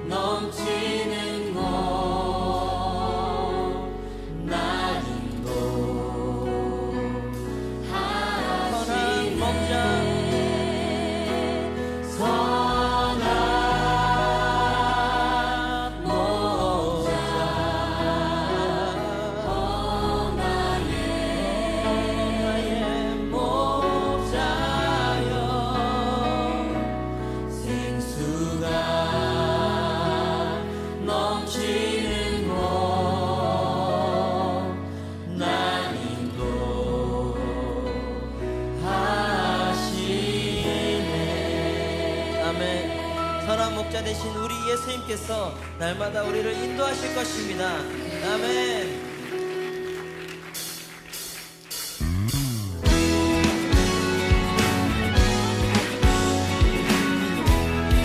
넘치는 곳 날 인도하시네. 선한 목자 나의 목자여 생수가 넘치는 곳 날 인도하시네. 아멘. 선한 목자 되신 우리 예수님께서 날마다 우리를 인도하실 것입니다. 아멘.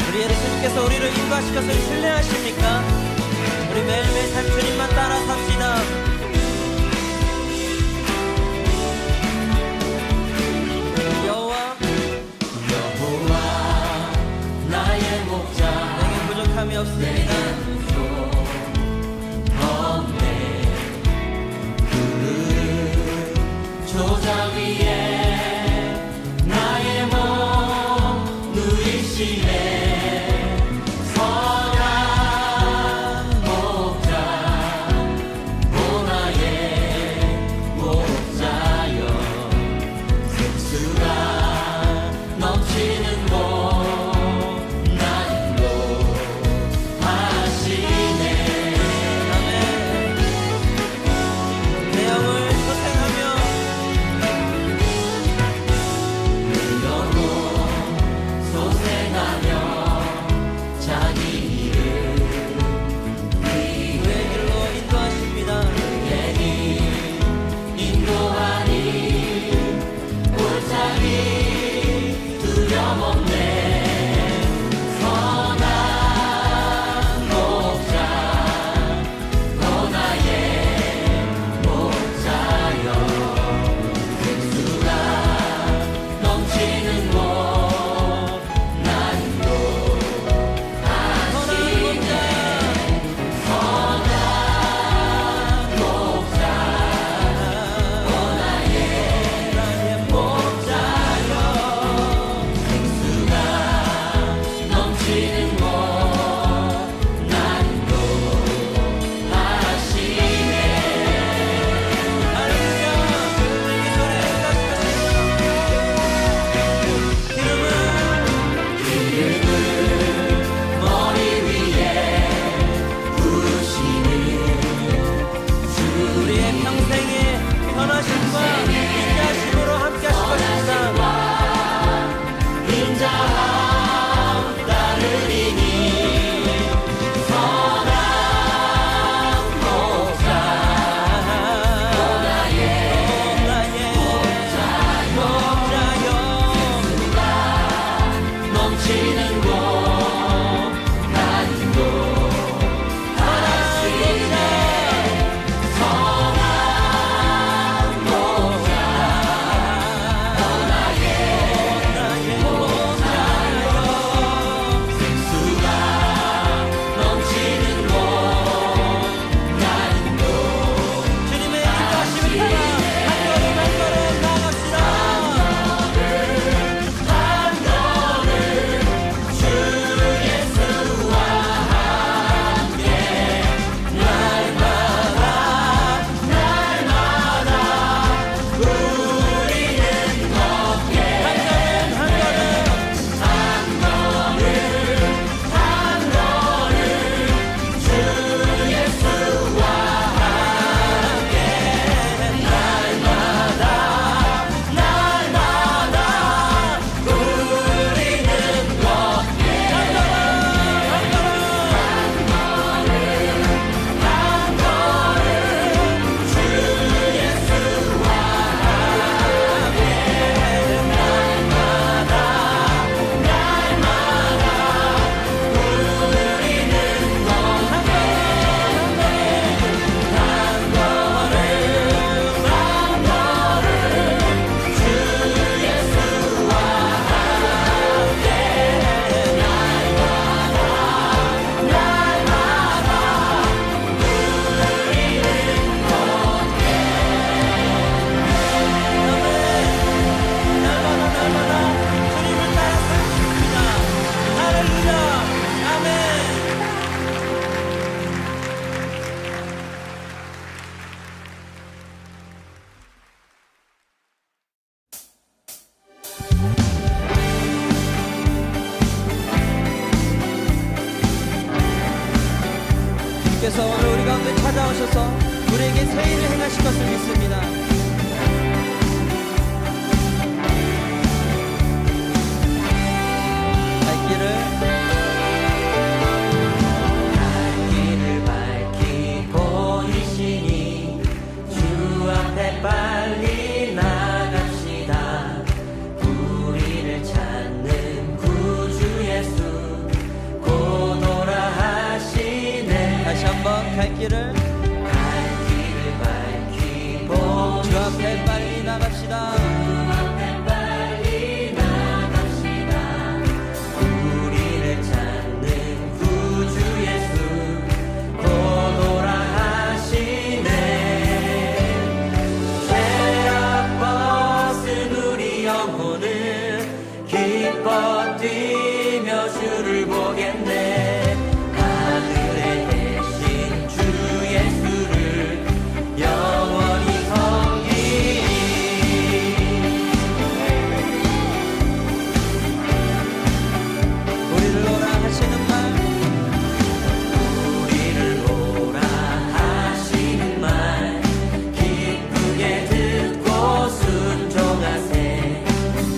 우리 예수님께서 우리를 인도하실 것을 신뢰하십니까? 우리 매일매일 삶 주님만 따라 삽시다. 여호와 나의 목자 내게 부족함이 없습니다. 없네. 조자 위에 나의 몸 누이시네. 선한 목자 주께서 오늘 우리 가운데 찾아오셔서 우리에게 새 일을 행하실 것을 믿습니다. 갈 길을 밝히고 이시니 주 앞에 빨리 나갑시다. 우리를 찾는 구주 예수 곧 오라 하시네. 다시 한번 갈 길을 밝히고 주 앞에 빨리 나갑시다. 주 앞에 빨리 나갑시다. 우리를 찾는 구주 예수 곧 오라 하시네. 죄악 벗은 우리 영혼은 기뻐 뛰며 주를 보겠네. 하늘에 계신 주 예수를 영원히 섬기리. 우리를 오라 하시는 말 우리를 오라 하시는 말 기쁘게 듣고 순종하세.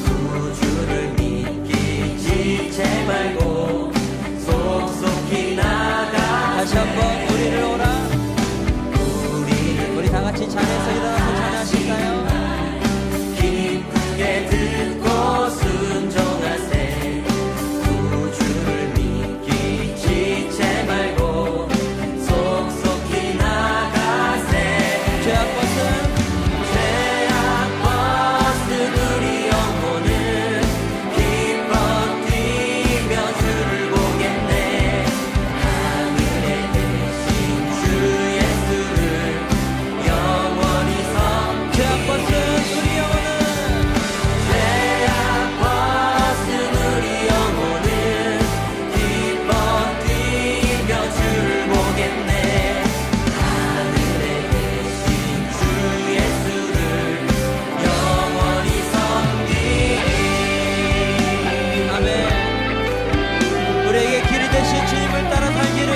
구주를 믿기 지체 말고 속속히 나가. 다시 한번 우리를 오라. 우리 다 같이 자리에서 일어나서 찬양하실까요? 기쁘게 듣고 순종하세. 구주를 믿기 지체 말고 속속히 나가세. 죄악 벗은 죄악 벗은 우리 영혼은 기뻐 뛰며 주를 보겠네. 하늘에 계신 주 예수를 영원히 죄악 벗은 섬기리. 우리 영혼은 죄악 벗은 우리 영혼은 기뻐 뛰며 주를 보겠네. 하늘에 계신 주 예수를 영원히 섬기리. 아멘. 우리에게 길이 되신 주님을 따라 살기를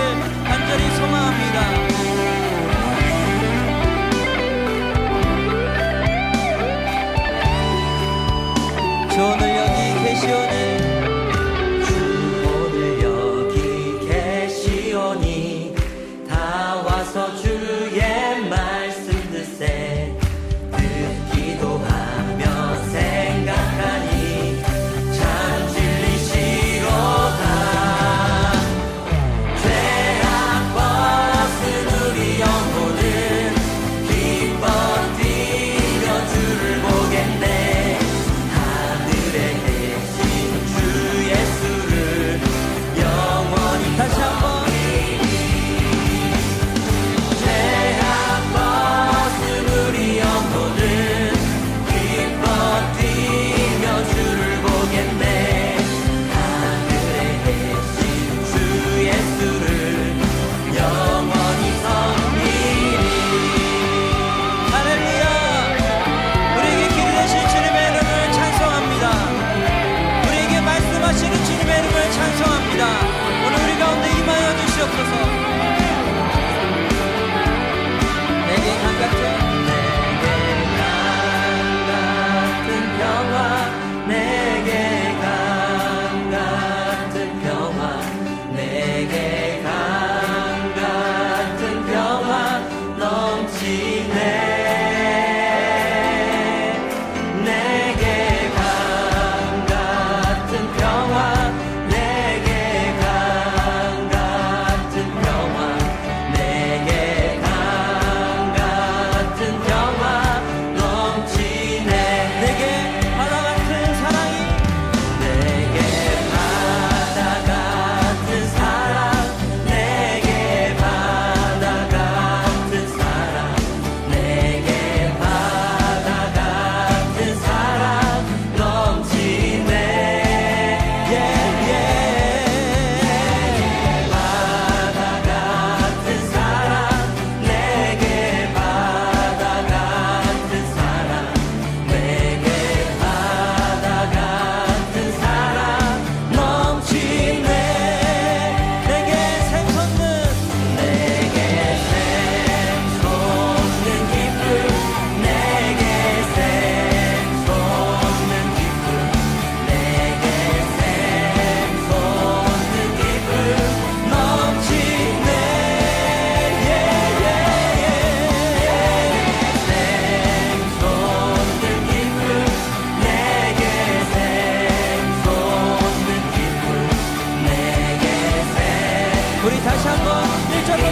간절히 소망합니다. 주 오늘 여기 계시오니 오늘 여기 계시오니 다 와서 주의 말씀 듣세. 듣기도 하며 생각하니 참 진리시로다. 죄악 벗은 우리 영혼은 기뻐 뛰며 주를 보겠네. 하늘에 계신 주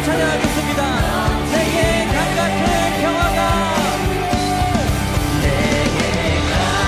찬양하겠습니다. 내게 강 같은 평화가 내게 강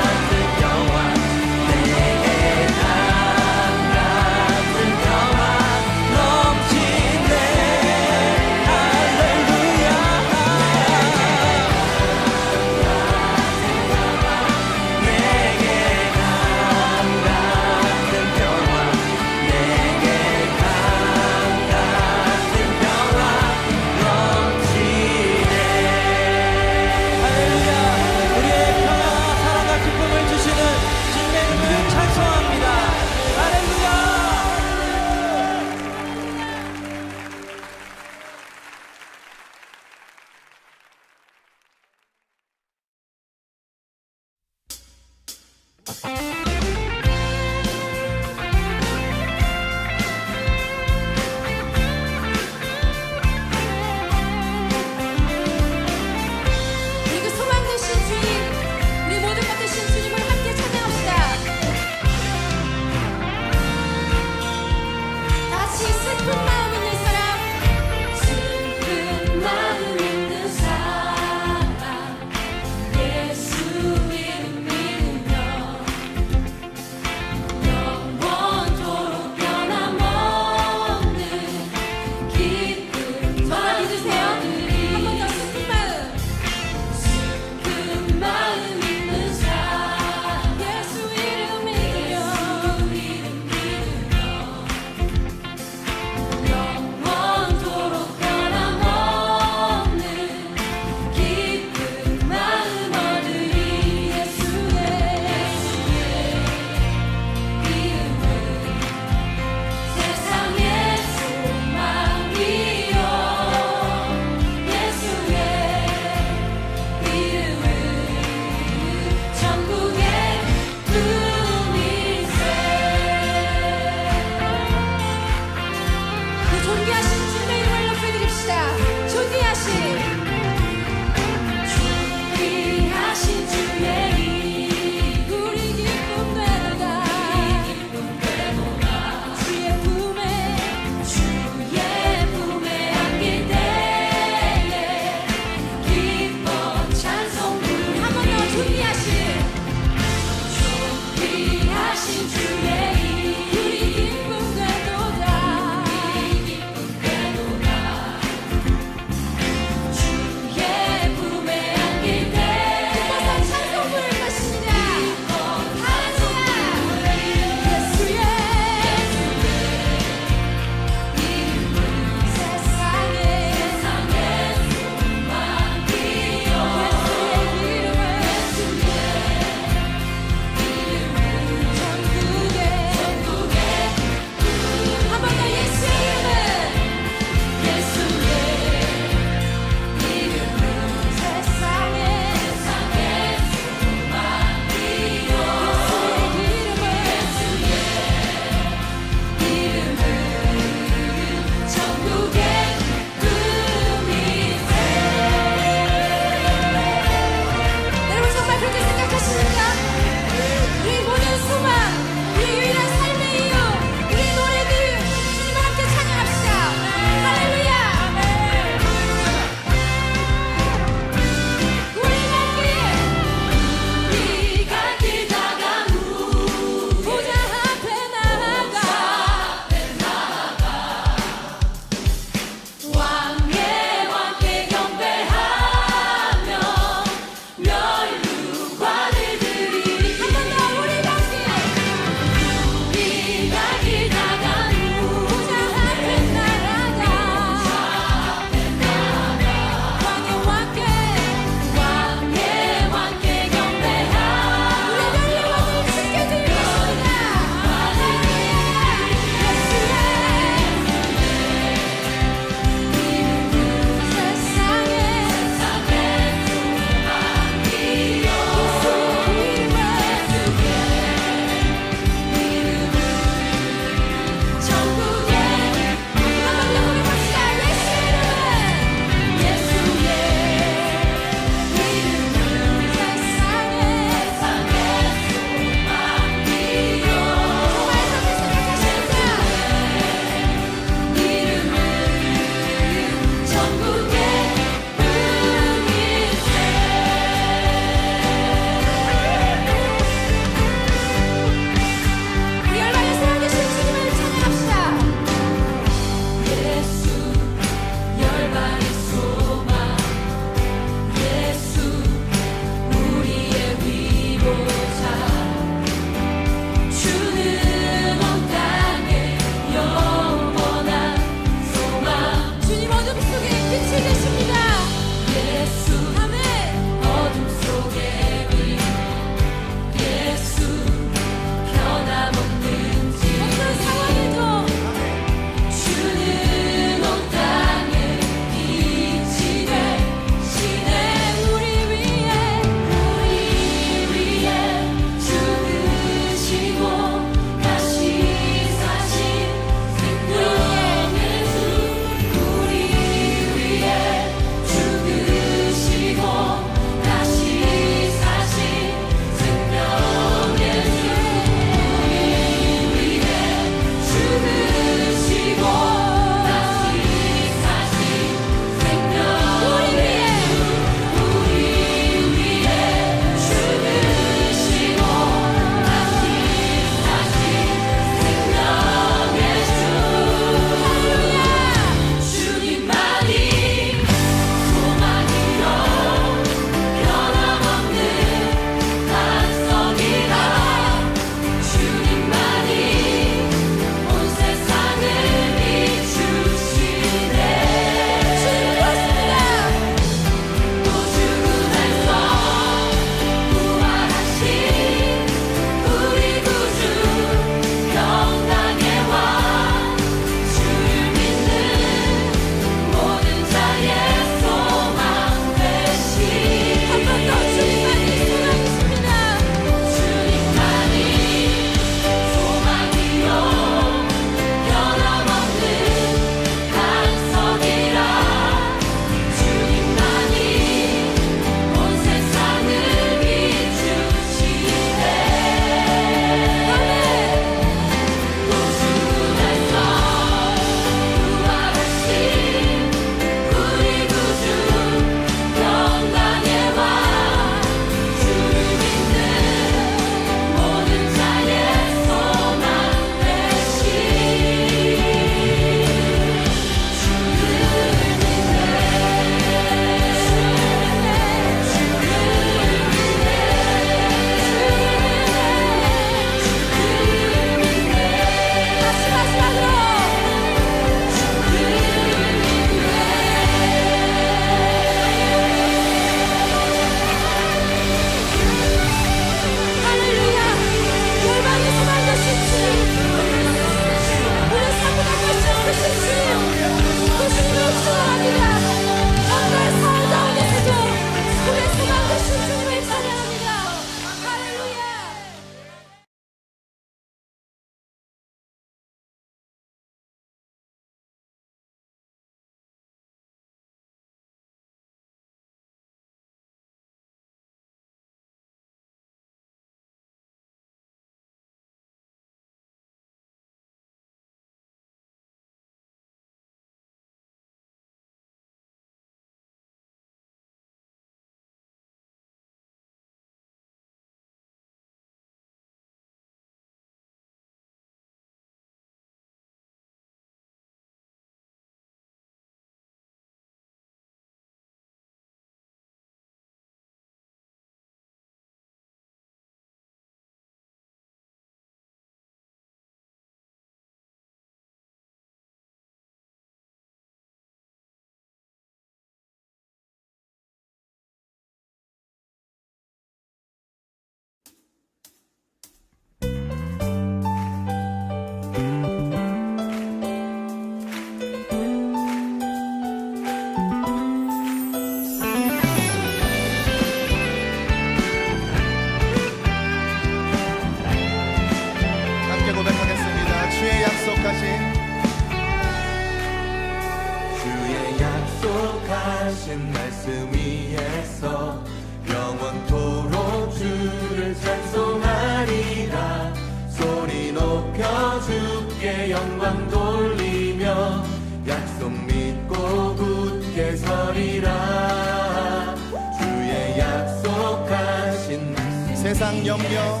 영광 돌리며 약속 믿고 굳게 서리라. 주의 약속하신 세상 염려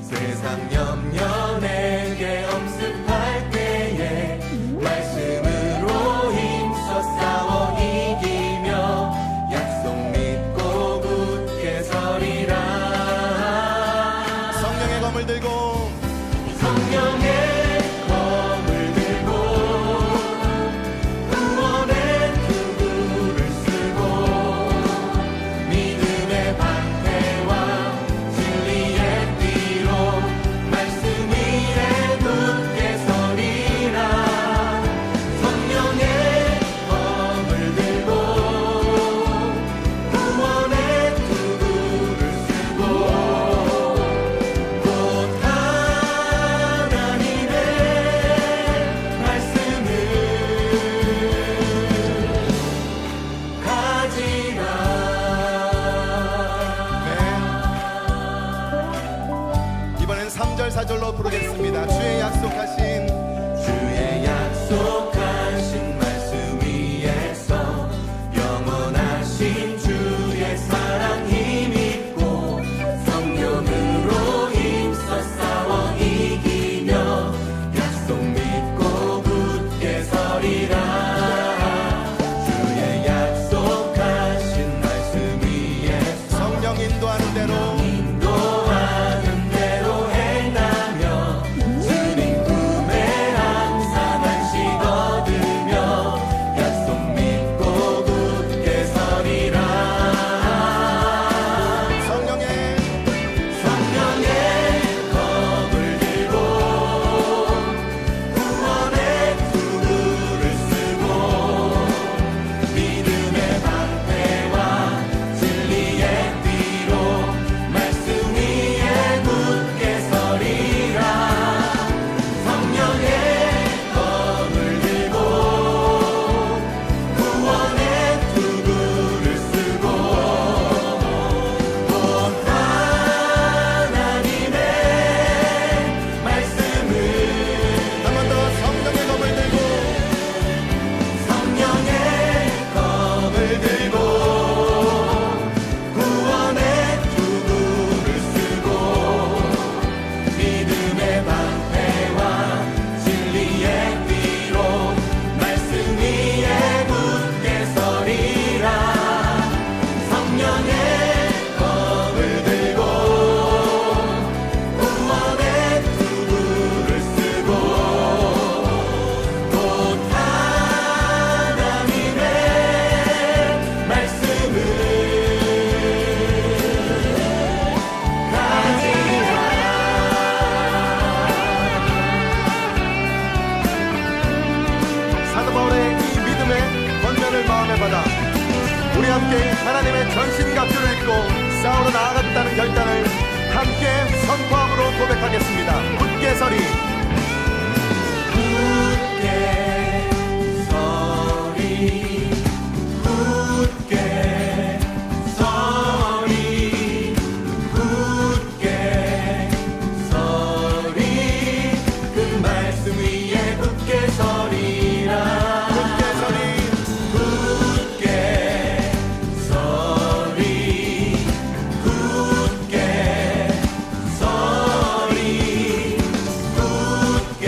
세상 염려 내게 엄습할 때에 말씀으로 힘써 싸워 이기며 약속 믿고 굳게 서리라. 성령의 검을 들고 성령의 검을 들고 구원의 투구를 쓰고 믿음의 방패와 진리의 띠로 말씀 위에 굳게 서리라. 성령의 검을 들고 구원의 투구를 쓰고 곧 하나님의 말씀을 가지라. 이번엔 3절 4절로 부르겠습니다. 주의 약속하신 주의 약속하신 말씀 위에서 영원하신 주의 사랑 힘입고 성령으로 힘써 싸워 이기며 약속 믿고 굳게 서리라. 주의 약속하신 말씀 위에서 성령 인도하는 대로 인도하는 대로 행하며 주님 품에 항상 안식 얻으며 약속 믿고 굳게 서리라. 성령의 검을 들고 구원의 투구를 쓰고 믿음의 방패와 진리의 띠로 말씀 위에 굳게 서리라. 성령의 검을 들고 구원의 투구를 쓰고 곧 하나님의 말씀을 한 번 더 성령의 검을 들고 성령의 검을 들고 구원의 투구를 쓰고 믿음의 방패와 진리의 띠로 말씀 위에 굳게 서리라. 성령의 검을 들고 구원의 투구를 쓰고 곧 하나님의 말씀을 사도 바울의 이 믿음의 권면을 마음에 받아 우리 함께 하나님의 전신갑주를 입고 싸우러 나아가겠다는 결단을 함께 선포함으로 고백하겠습니다. 굳게 서리 굳게 서리 굳게 서리 굳게 서리 그 말씀 위에 굳게 서리라. 굳게 서리 굳게 서리 굳게 서리 굳게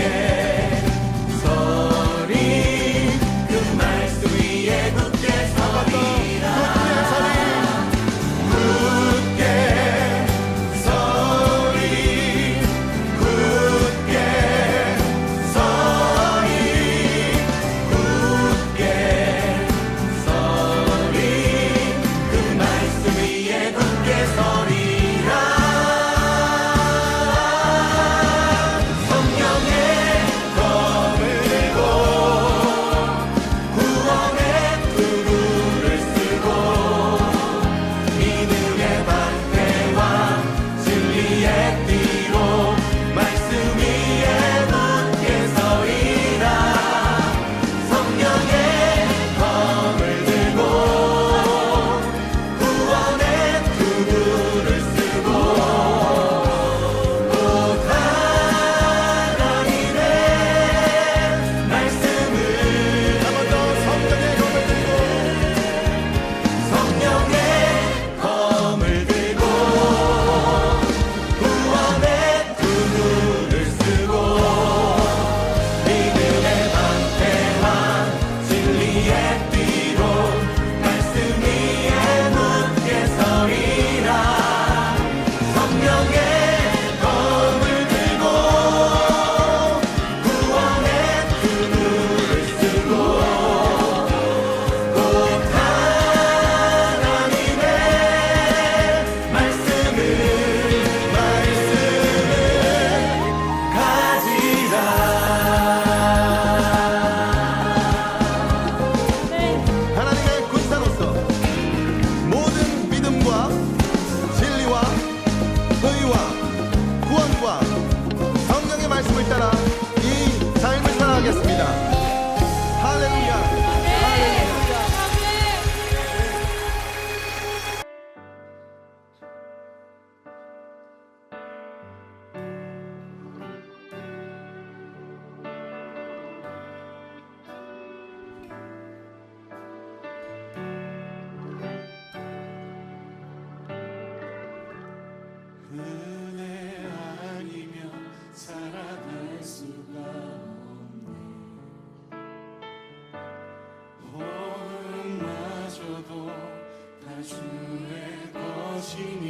주의 것이니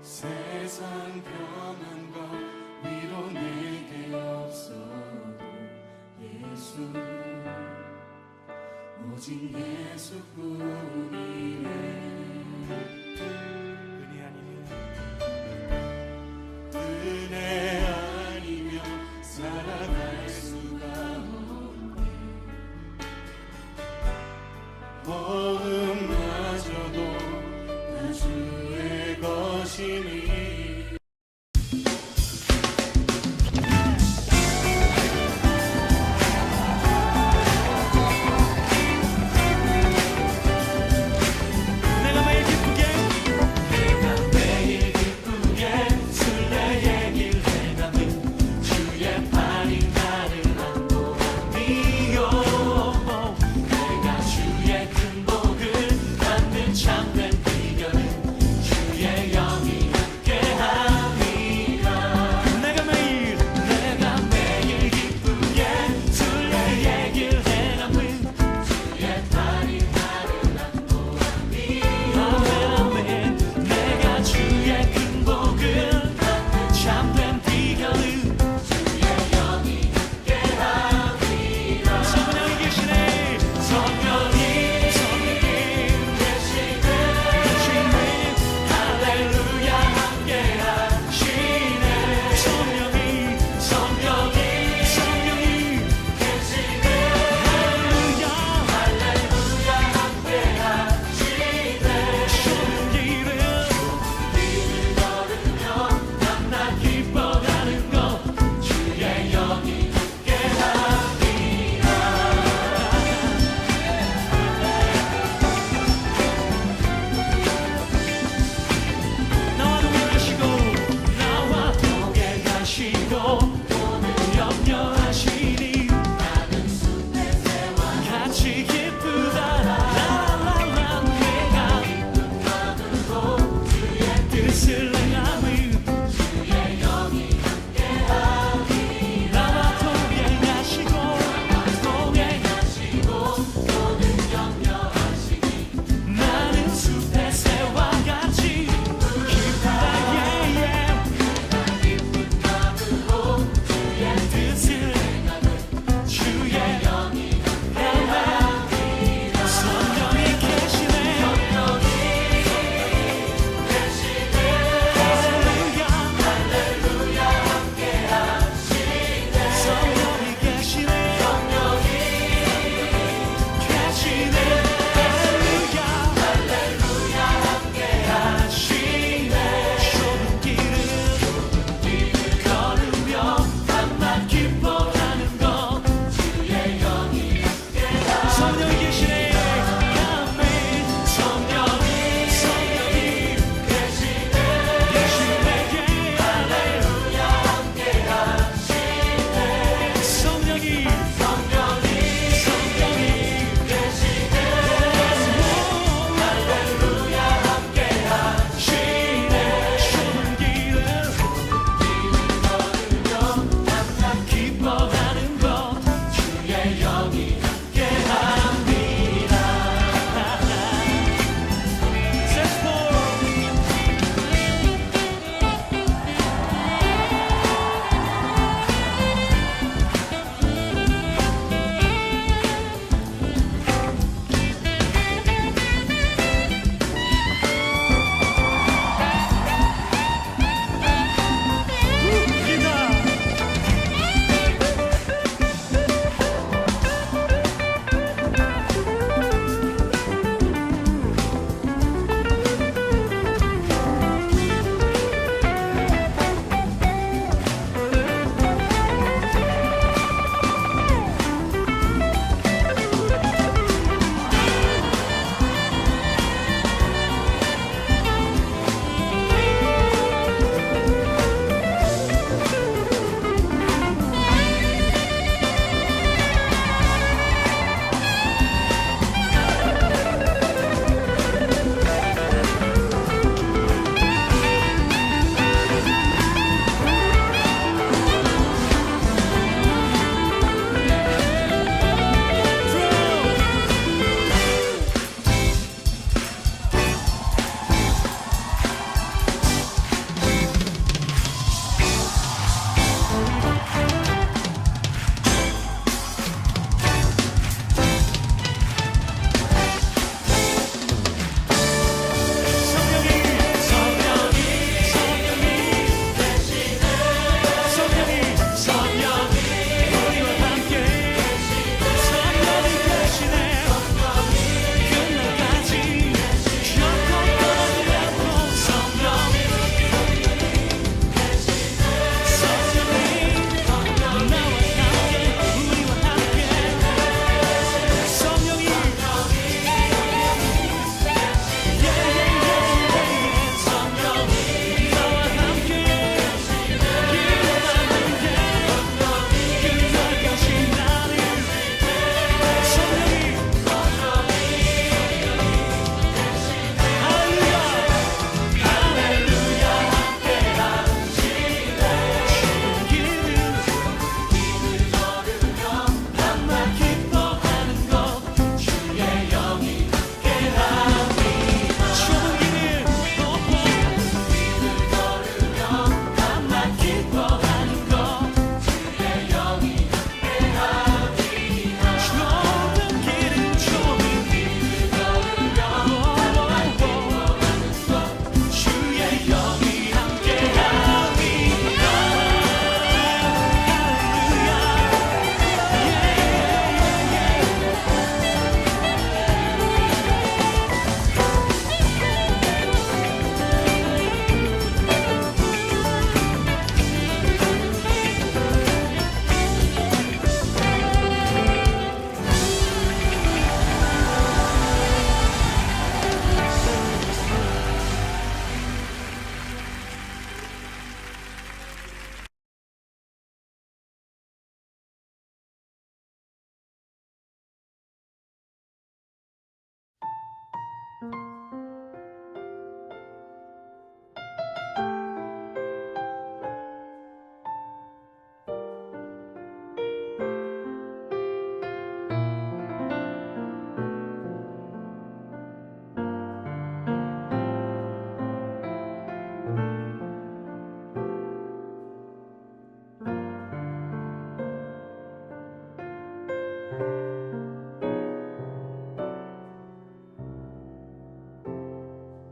세상 평안과 위로 내게 없어도 예수 오직 예수뿐이네. 은혜 아니면 살아갈 수가 없네. 어음마저도 나 주의 것이니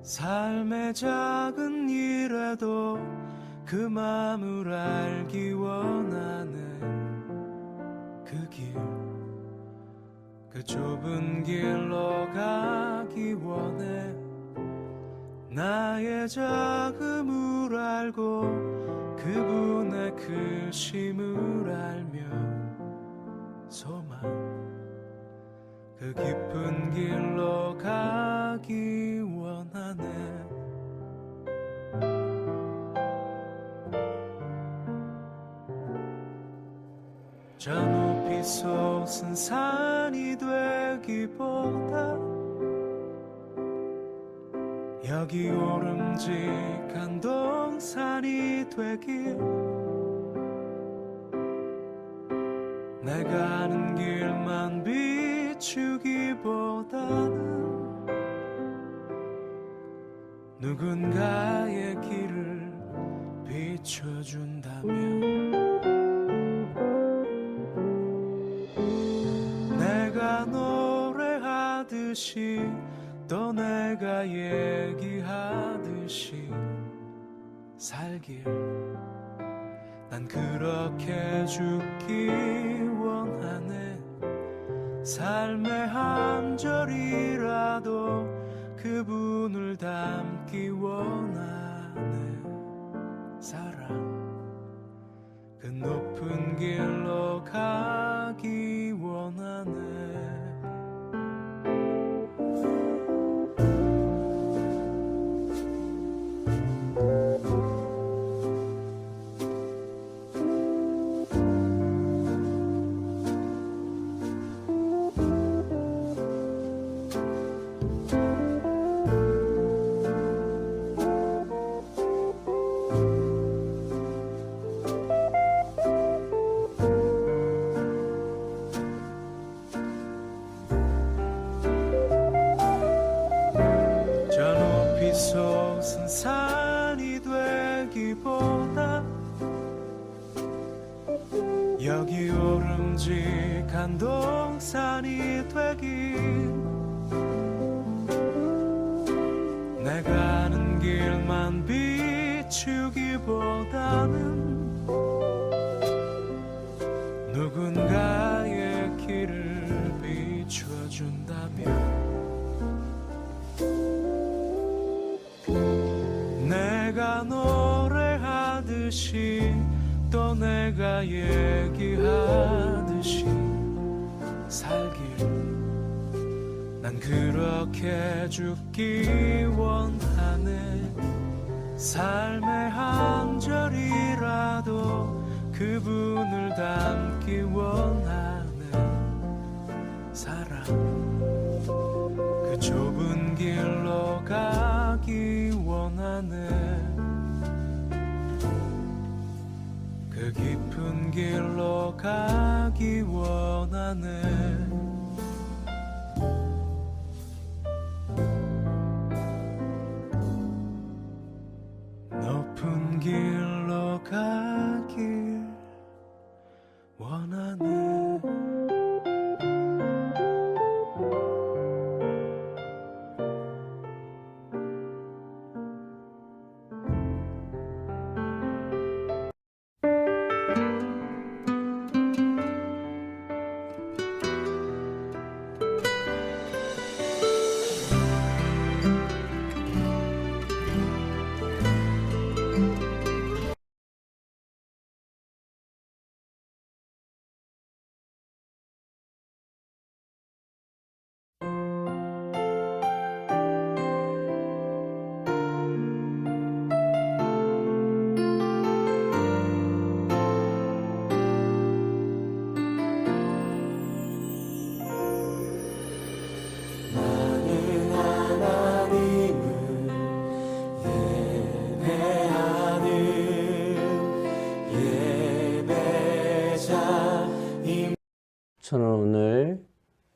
삶의 작은 일에도 그 맘을 알기 원하는 그 길, 그 좁은 길로 가기 원해. 나의 작음을 알고 그분의 크심을 알며 소망, 그 깊은 길로 가기 원하네. 저 높이 솟은 산이 되기보다 여기 오름직한 동산이 되길, 내가 아는 길만 비추기보다는 누군가의 길을 비춰준다면, 내가 노래하듯이 또 내가 얘기하듯이 살길, 난 그렇게 죽기 원하네. 삶의 한 절이라도 그분을 닮기 원하네. 사랑, 그 높은 길로 가기 원하네. 솟은 산이 되기보다 여기 오름직한 동산이 되길, 내가 아는 길만 비추기보다는 누군가의 길을 비춰준다면, 내가 노래하듯이 또 내가 얘기하듯이 살길, 난 그렇게 죽기 원하네. 삶의 한 절이라도 그분을 닮기 원하네. 사랑, 그 좁은 길로 가기 원하네. 그 깊은 길로 가기 원하네. 높은 길로 가길 원하네. 저는 오늘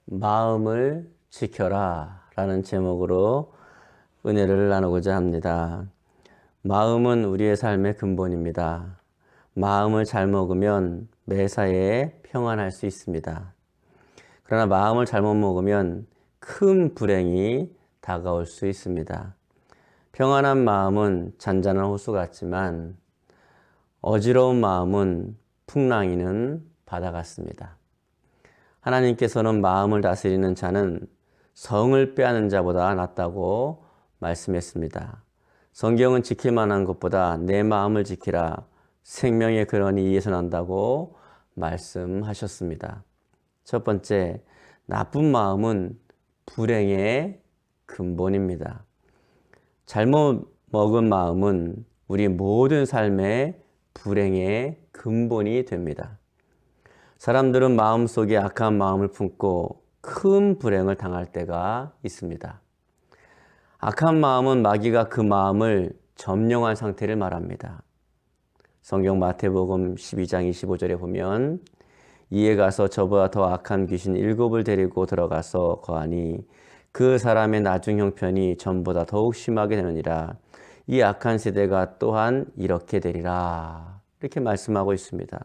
마음을 지켜라 라는 제목으로 은혜를 나누고자 합니다. 마음은 우리의 삶의 근본입니다. 마음을 잘 먹으면 매사에 평안할 수 있습니다. 그러나 마음을 잘못 먹으면 큰 불행이 다가올 수 있습니다. 평안한 마음은 잔잔한 호수 같지만 어지러운 마음은 풍랑이는 바다 같습니다. 하나님께서는 마음을 다스리는 자는 성을 빼앗는 자보다 낫다고 말씀했습니다. 성경은 지킬 만한 것보다 내 마음을 지키라 생명의 근원이 이에서 난다고 말씀하셨습니다. 첫 번째, 나쁜 마음은 불행의 근본입니다. 잘못 먹은 마음은 우리 모든 삶의 불행의 근본이 됩니다. 사람들은 마음속에 악한 마음을 품고 큰 불행을 당할 때가 있습니다. 악한 마음은 마귀가 그 마음을 점령한 상태를 말합니다. 성경 마태복음 12장 25절에 보면 이에 가서 저보다 더 악한 귀신 7을 데리고 들어가서 거하니 그 사람의 나중 형편이 전보다 더욱 심하게 되느니라. 이 악한 세대가 또한 이렇게 되리라. 이렇게 말씀하고 있습니다.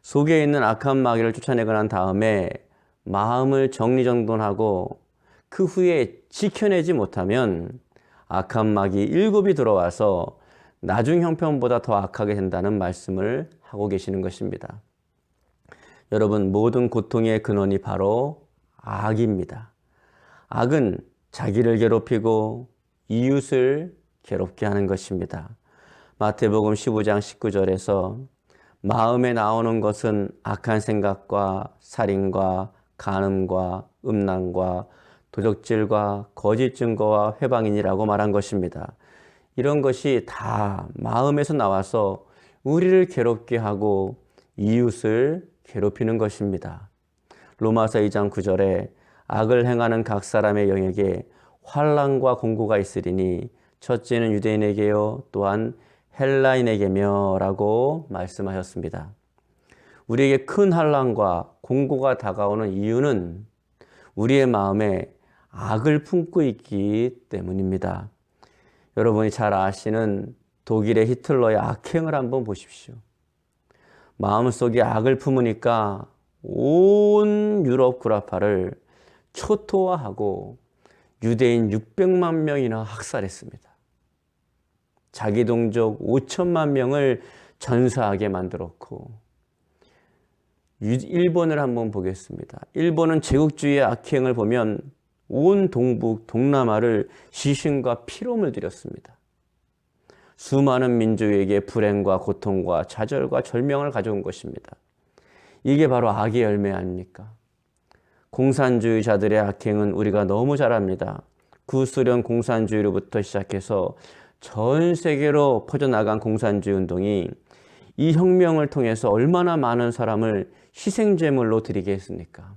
속에 있는 악한 마귀를 쫓아내고 난 다음에 마음을 정리정돈하고 그 후에 지켜내지 못하면 악한 마귀 7이 들어와서 나중 형편보다 더 악하게 된다는 말씀을 하고 계시는 것입니다. 여러분, 모든 고통의 근원이 바로 악입니다. 악은 자기를 괴롭히고 이웃을 괴롭게 하는 것입니다. 마태복음 15장 19절에서 마음에 나오는 것은 악한 생각과 살인과 간음과 음란과 도적질과 거짓 증거와 회방인이라고 말한 것입니다. 이런 것이 다 마음에서 나와서 우리를 괴롭게 하고 이웃을 괴롭히는 것입니다. 로마서 2장 9절에 악을 행하는 각 사람의 영에게 환난과 공고가 있으리니 첫째는 유대인에게요 또한 헬라인에게며 라고 말씀하셨습니다. 우리에게 큰 환난과 공고가 다가오는 이유는 우리의 마음에 악을 품고 있기 때문입니다. 여러분이 잘 아시는 독일의 히틀러의 악행을 한번 보십시오. 마음속에 악을 품으니까 온 유럽 구라파를 초토화하고 유대인 600만 명이나 학살했습니다. 자기 동족 5천만 명을 전사하게 만들었고, 일본을 한번 보겠습니다. 일본은 제국주의의 악행을 보면 온 동북, 동남아를 시신과 피로 물들였습니다. 수많은 민족에게 불행과 고통과 좌절과 절명을 가져온 것입니다. 이게 바로 악의 열매 아닙니까? 공산주의자들의 악행은 우리가 너무 잘 압니다. 구소련 공산주의로부터 시작해서 전 세계로 퍼져나간 공산주의 운동이 이 혁명을 통해서 얼마나 많은 사람을 희생제물로 드리게 했습니까?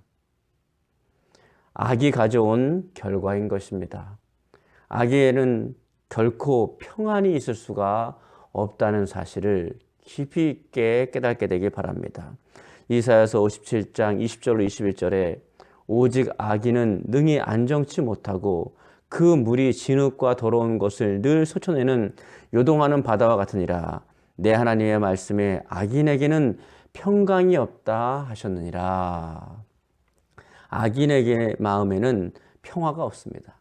악이 가져온 결과인 것입니다. 악에는 결코 평안이 있을 수가 없다는 사실을 깊이 있게 깨닫게 되길 바랍니다. 이사야서 57장 20절로 21절에 오직 악인은 능히 안정치 못하고 그 물이 진흙과 더러운 것을 늘 솟쳐내는 요동하는 바다와 같으니라. 내 하나님의 말씀에 악인에게는 평강이 없다 하셨느니라. 악인에게 마음에는 평화가 없습니다.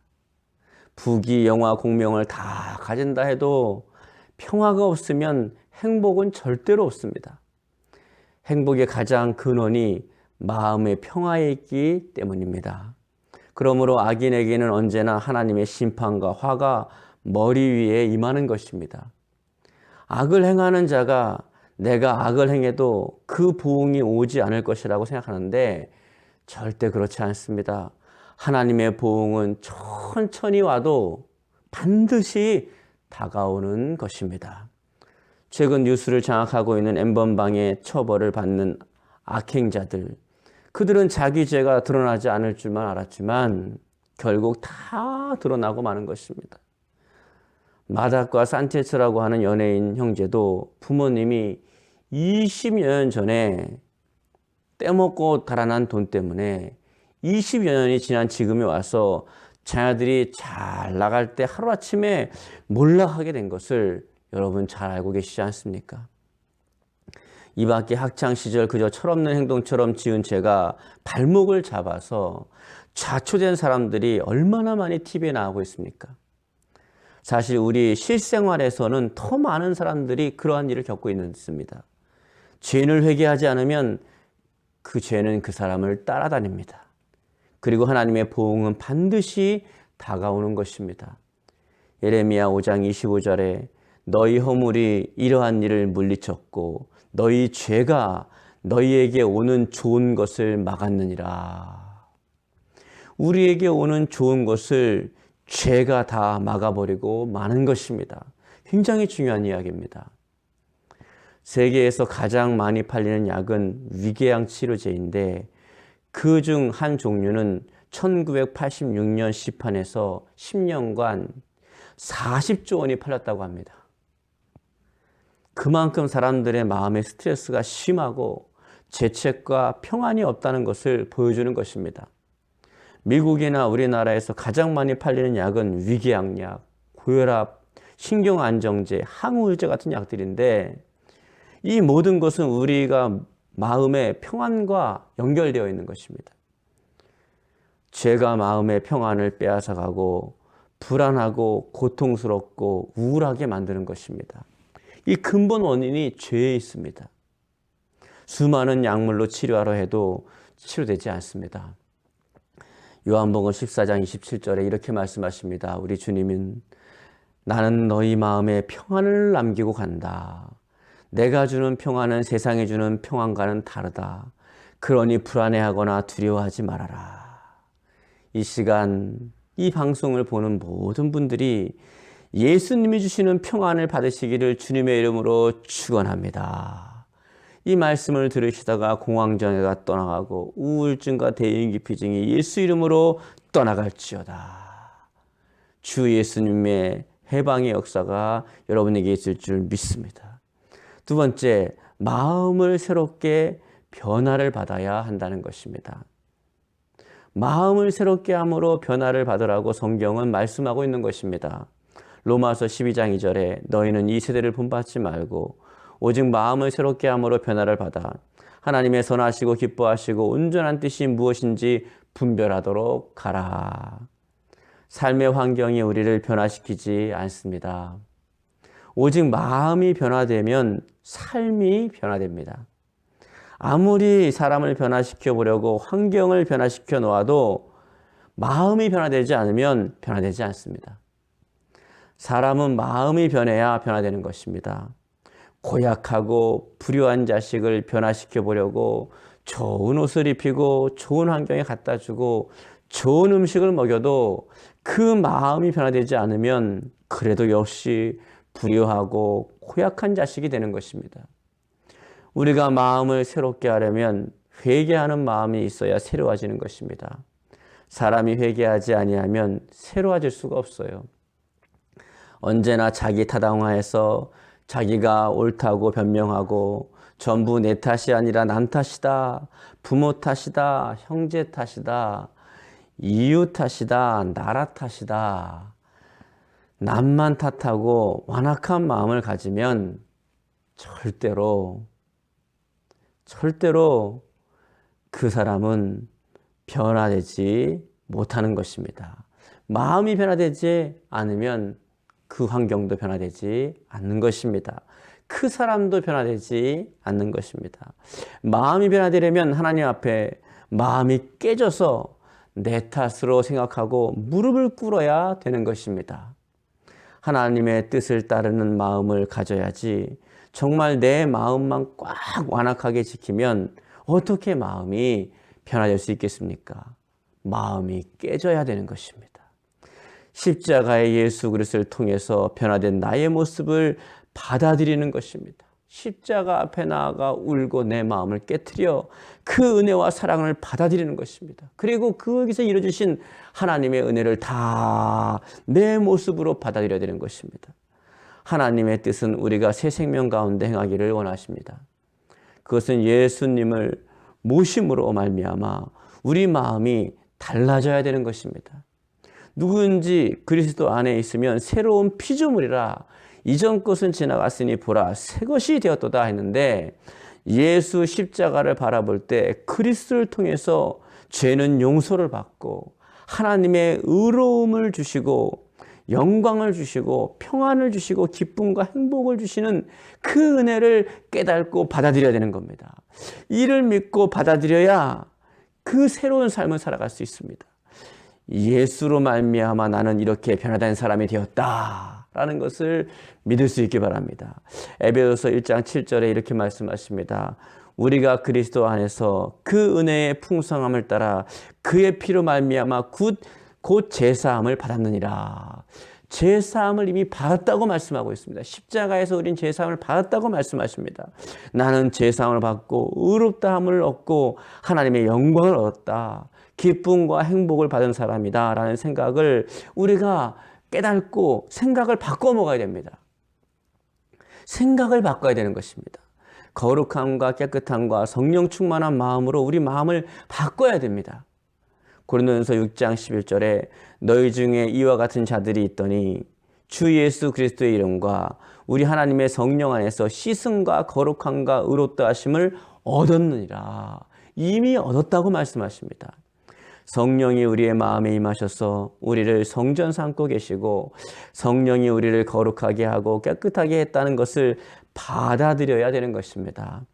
부귀, 영화, 공명을 다 가진다 해도 평화가 없으면 행복은 절대로 없습니다. 행복의 가장 근원이 마음의 평화에 있기 때문입니다. 그러므로 악인에게는 언제나 하나님의 심판과 화가 머리 위에 임하는 것입니다. 악을 행하는 자가 내가 악을 행해도 그 보응이 오지 않을 것이라고 생각하는데 절대 그렇지 않습니다. 하나님의 보응은 천천히 와도 반드시 다가오는 것입니다. 최근 뉴스를 장악하고 있는 N번방의 처벌을 받는 악행자들, 그들은 자기 죄가 드러나지 않을 줄만 알았지만 결국 다 드러나고 마는 것입니다. 마닥과 산체스라고 하는 연예인 형제도 부모님이 20여 년 전에 떼먹고 달아난 돈 때문에 20여 년이 지난 지금에 와서 자녀들이 잘 나갈 때 하루아침에 몰락하게 된 것을 여러분 잘 알고 계시지 않습니까? 이 밖에 학창시절 그저 철없는 행동처럼 지은 죄가 발목을 잡아서 자초된 사람들이 얼마나 많이 TV에 나오고 있습니까? 사실 우리 실생활에서는 더 많은 사람들이 그러한 일을 겪고 있습니다. 죄인을 회개하지 않으면 그 죄는 그 사람을 따라다닙니다. 그리고 하나님의 보응은 반드시 다가오는 것입니다. 예레미야 5장 25절에 너희 허물이 이러한 일을 물리쳤고 너희 죄가 너희에게 오는 좋은 것을 막았느니라. 우리에게 오는 좋은 것을 죄가 다 막아버리고 마는 것입니다. 굉장히 중요한 이야기입니다. 세계에서 가장 많이 팔리는 약은 위궤양 치료제인데 그 중 한 종류는 1986년 시판에서 10년간 40조 원이 팔렸다고 합니다. 그만큼 사람들의 마음의 스트레스가 심하고 죄책과 평안이 없다는 것을 보여주는 것입니다. 미국이나 우리나라에서 가장 많이 팔리는 약은 위궤양약, 고혈압, 신경안정제, 항우울제 같은 약들인데 이 모든 것은 우리가 마음의 평안과 연결되어 있는 것입니다. 죄가 마음의 평안을 빼앗아가고 불안하고 고통스럽고 우울하게 만드는 것입니다. 이 근본 원인이 죄에 있습니다. 수많은 약물로 치료하려 해도 치료되지 않습니다. 요한복음 14장 27절에 이렇게 말씀하십니다. 우리 주님은 나는 너희 마음에 평안을 남기고 간다. 내가 주는 평안은 세상이 주는 평안과는 다르다. 그러니 불안해하거나 두려워하지 말아라. 이 시간 이 방송을 보는 모든 분들이 예수님이 주시는 평안을 받으시기를 주님의 이름으로 축원합니다. 이 말씀을 들으시다가 공황장애가 떠나가고 우울증과 대인기피증이 예수 이름으로 떠나갈지어다. 주 예수님의 해방의 역사가 여러분에게 있을 줄 믿습니다. 두 번째, 마음을 새롭게 변화를 받아야 한다는 것입니다. 마음을 새롭게 함으로 변화를 받으라고 성경은 말씀하고 있는 것입니다. 로마서 12장 2절에 너희는 이 세대를 본받지 말고 오직 마음을 새롭게 함으로 변화를 받아 하나님의 선하시고 기뻐하시고 온전한 뜻이 무엇인지 분별하도록 가라. 삶의 환경이 우리를 변화시키지 않습니다. 오직 마음이 변화되면 삶이 변화됩니다. 아무리 사람을 변화시켜 보려고 환경을 변화시켜 놓아도 마음이 변화되지 않으면 변화되지 않습니다. 사람은 마음이 변해야 변화되는 것입니다. 고약하고 불효한 자식을 변화시켜 보려고 좋은 옷을 입히고 좋은 환경에 갖다 주고 좋은 음식을 먹여도 그 마음이 변화되지 않으면 그래도 역시 불효하고 고약한 자식이 되는 것입니다. 우리가 마음을 새롭게 하려면 회개하는 마음이 있어야 새로워지는 것입니다. 사람이 회개하지 아니하면 새로워질 수가 없어요. 언제나 자기 타당화해서 자기가 옳다고 변명하고 전부 내 탓이 아니라 남 탓이다, 부모 탓이다, 형제 탓이다, 이웃 탓이다, 나라 탓이다, 남만 탓하고 완악한 마음을 가지면 절대로 그 사람은 변화되지 못하는 것입니다. 마음이 변화되지 않으면 그 환경도 변화되지 않는 것입니다. 그 사람도 변화되지 않는 것입니다. 마음이 변화되려면 하나님 앞에 마음이 깨져서 내 탓으로 생각하고 무릎을 꿇어야 되는 것입니다. 하나님의 뜻을 따르는 마음을 가져야지 정말 내 마음만 꽉 완악하게 지키면 어떻게 마음이 변화될 수 있겠습니까? 마음이 깨져야 되는 것입니다. 십자가의 예수 그리스도를 통해서 변화된 나의 모습을 받아들이는 것입니다. 십자가 앞에 나아가 울고 내 마음을 깨트려 그 은혜와 사랑을 받아들이는 것입니다. 그리고 거기서 이루어주신 하나님의 은혜를 다 내 모습으로 받아들여야 되는 것입니다. 하나님의 뜻은 우리가 새 생명 가운데 행하기를 원하십니다. 그것은 예수님을 모심으로 말미암아 우리 마음이 달라져야 되는 것입니다. 누구든지 그리스도 안에 있으면 새로운 피조물이라 이전 것은 지나갔으니 보라 새 것이 되었도다 했는데 예수 십자가를 바라볼 때 그리스도를 통해서 죄는 용서를 받고 하나님의 의로움을 주시고 영광을 주시고 평안을 주시고 기쁨과 행복을 주시는 그 은혜를 깨닫고 받아들여야 되는 겁니다. 이를 믿고 받아들여야 그 새로운 삶을 살아갈 수 있습니다. 예수로 말미암아 나는 이렇게 변화된 사람이 되었다라는 것을 믿을 수 있기 바랍니다. 에베소서 1장 7절에 이렇게 말씀하십니다. 우리가 그리스도 안에서 그 은혜의 풍성함을 따라 그의 피로 말미암아 곧 제사함을 받았느니라. 제사함을 이미 받았다고 말씀하고 있습니다. 십자가에서 우린 제사함을 받았다고 말씀하십니다. 나는 제사함을 받고 의롭다함을 얻고 하나님의 영광을 얻었다. 기쁨과 행복을 받은 사람이다 라는 생각을 우리가 깨닫고 생각을 바꿔 먹어야 됩니다. 생각을 바꿔야 되는 것입니다. 거룩함과 깨끗함과 성령 충만한 마음으로 우리 마음을 바꿔야 됩니다. 고린도전서 6장 11절에 너희 중에 이와 같은 자들이 있더니 주 예수 그리스도의 이름과 우리 하나님의 성령 안에서 씻음과 거룩함과 의롭다 하심을 얻었느니라. 이미 얻었다고 말씀하십니다. 성령이 우리의 마음에 임하셔서 우리를 성전 삼고 계시고 성령이 우리를 거룩하게 하고 깨끗하게 했다는 것을 받아들여야 되는 것입니다.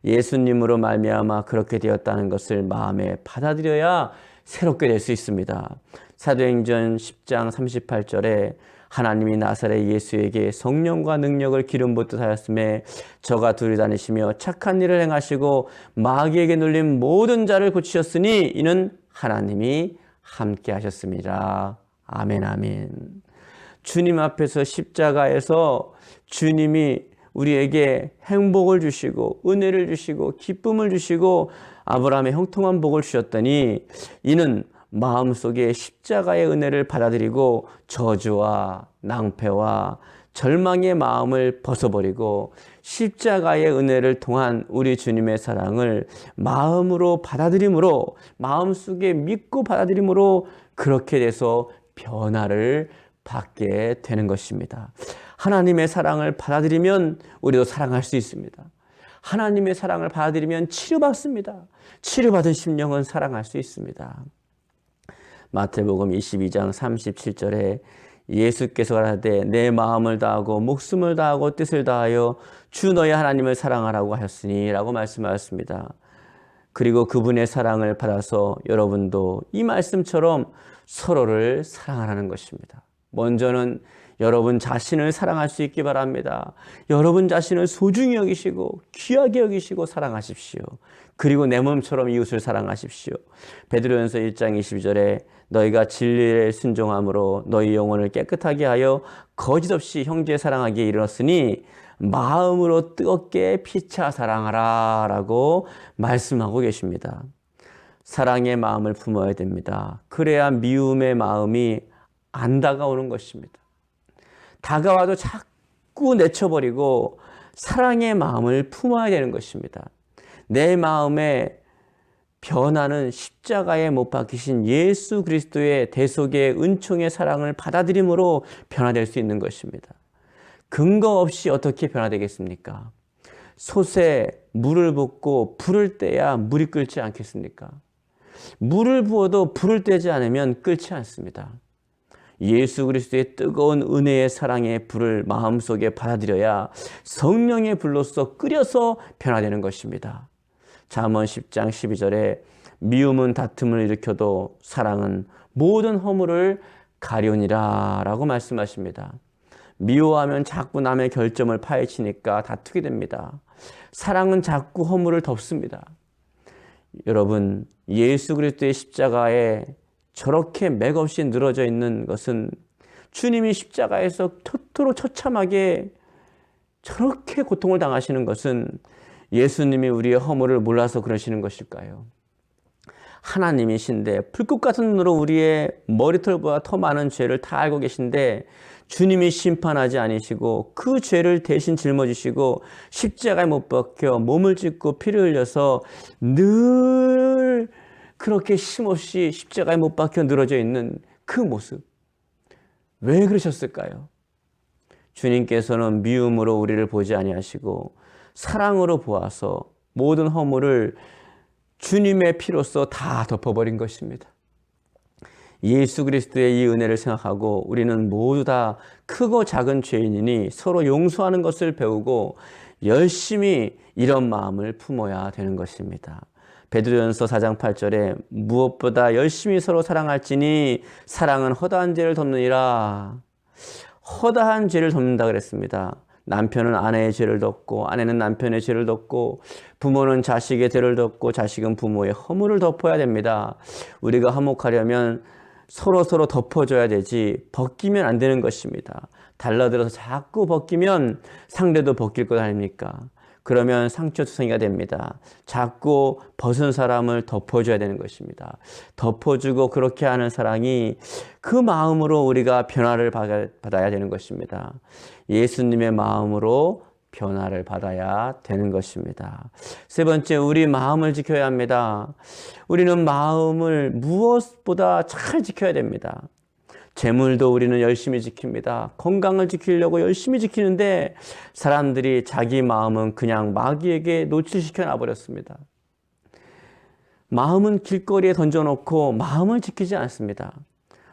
예수님으로 말미암아 그렇게 되었다는 것을 마음에 받아들여야 새롭게 될 수 있습니다. 사도행전 10장 38절에 하나님이 나사렛 예수에게 성령과 능력을 기름 붓듯 하였음에 저가 둘이 다니시며 착한 일을 행하시고 마귀에게 눌린 모든 자를 고치셨으니 이는 하나님이 함께 하셨습니다. 아멘 아멘. 주님 앞에서 십자가에서 주님이 우리에게 행복을 주시고 은혜를 주시고 기쁨을 주시고 아브라함의 형통한 복을 주셨더니 이는 마음속에 십자가의 은혜를 받아들이고 저주와 낭패와 절망의 마음을 벗어버리고 십자가의 은혜를 통한 우리 주님의 사랑을 마음으로 받아들임으로 마음속에 믿고 받아들임으로 그렇게 돼서 변화를 받게 되는 것입니다. 하나님의 사랑을 받아들이면 우리도 사랑할 수 있습니다. 하나님의 사랑을 받아들이면 치료받습니다. 치료받은 심령은 사랑할 수 있습니다. 마태복음 22장 37절에 예수께서 가라사대 내 마음을 다하고 목숨을 다하고 뜻을 다하여 주 너희 하나님을 사랑하라고 하였으니 라고 말씀하셨습니다. 그리고 그분의 사랑을 받아서 여러분도 이 말씀처럼 서로를 사랑하라는 것입니다. 먼저는 여러분 자신을 사랑할 수 있기 바랍니다. 여러분 자신을 소중히 여기시고 귀하게 여기시고 사랑하십시오. 그리고 내 몸처럼 이웃을 사랑하십시오. 베드로전서 1장 22절에 너희가 진리에 순종함으로 너희 영혼을 깨끗하게 하여 거짓 없이 형제 사랑하기에 이르렀으니 마음으로 뜨겁게 피차 사랑하라 라고 말씀하고 계십니다. 사랑의 마음을 품어야 됩니다. 그래야 미움의 마음이 안 다가오는 것입니다. 다가와도 자꾸 내쳐버리고 사랑의 마음을 품어야 되는 것입니다. 내 마음의 변화는 십자가에 못 박히신 예수 그리스도의 대속의 은총의 사랑을 받아들임으로 변화될 수 있는 것입니다. 근거 없이 어떻게 변화되겠습니까? 솥에 물을 붓고 불을 떼야 물이 끓지 않겠습니까? 물을 부어도 불을 떼지 않으면 끓지 않습니다. 예수 그리스도의 뜨거운 은혜의 사랑의 불을 마음속에 받아들여야 성령의 불로서 끓여서 변화되는 것입니다. 잠언 10장 12절에 미움은 다툼을 일으켜도 사랑은 모든 허물을 가려니라 라고 말씀하십니다. 미워하면 자꾸 남의 결점을 파헤치니까 다투게 됩니다. 사랑은 자꾸 허물을 덮습니다. 여러분, 예수 그리스도의 십자가에 저렇게 맥없이 늘어져 있는 것은 주님이 십자가에서 토토로 처참하게 저렇게 고통을 당하시는 것은 예수님이 우리의 허물을 몰라서 그러시는 것일까요? 하나님이신데 불꽃 같은 눈으로 우리의 머리털보다 더 많은 죄를 다 알고 계신데 주님이 심판하지 않으시고 그 죄를 대신 짊어지시고 십자가에 못 박혀 몸을 찢고 피를 흘려서 늘 그렇게 힘없이 십자가에 못 박혀 늘어져 있는 그 모습. 왜 그러셨을까요? 주님께서는 미움으로 우리를 보지 아니하시고 사랑으로 보아서 모든 허물을 주님의 피로써 다 덮어버린 것입니다. 예수 그리스도의 이 은혜를 생각하고 우리는 모두 다 크고 작은 죄인이니 서로 용서하는 것을 배우고 열심히 이런 마음을 품어야 되는 것입니다. 베드로전서 4장 8절에 무엇보다 열심히 서로 사랑할지니 사랑은 허다한 죄를 덮느니라. 허다한 죄를 덮는다 그랬습니다. 남편은 아내의 죄를 덮고 아내는 남편의 죄를 덮고 부모는 자식의 죄를 덮고 자식은 부모의 허물을 덮어야 됩니다. 우리가 화목하려면 서로 덮어줘야 되지 벗기면 안 되는 것입니다. 달라들어서 자꾸 벗기면 상대도 벗길 것 아닙니까? 그러면 상처투성이가 됩니다. 자꾸 벗은 사람을 덮어줘야 되는 것입니다. 덮어주고 그렇게 하는 사랑이 그 마음으로 우리가 변화를 받아야 되는 것입니다. 예수님의 마음으로 변화를 받아야 되는 것입니다. 세 번째, 우리 마음을 지켜야 합니다. 우리는 마음을 무엇보다 잘 지켜야 됩니다. 재물도 우리는 열심히 지킵니다. 건강을 지키려고 열심히 지키는데 사람들이 자기 마음은 그냥 마귀에게 노출시켜 놔버렸습니다. 마음은 길거리에 던져놓고 마음을 지키지 않습니다.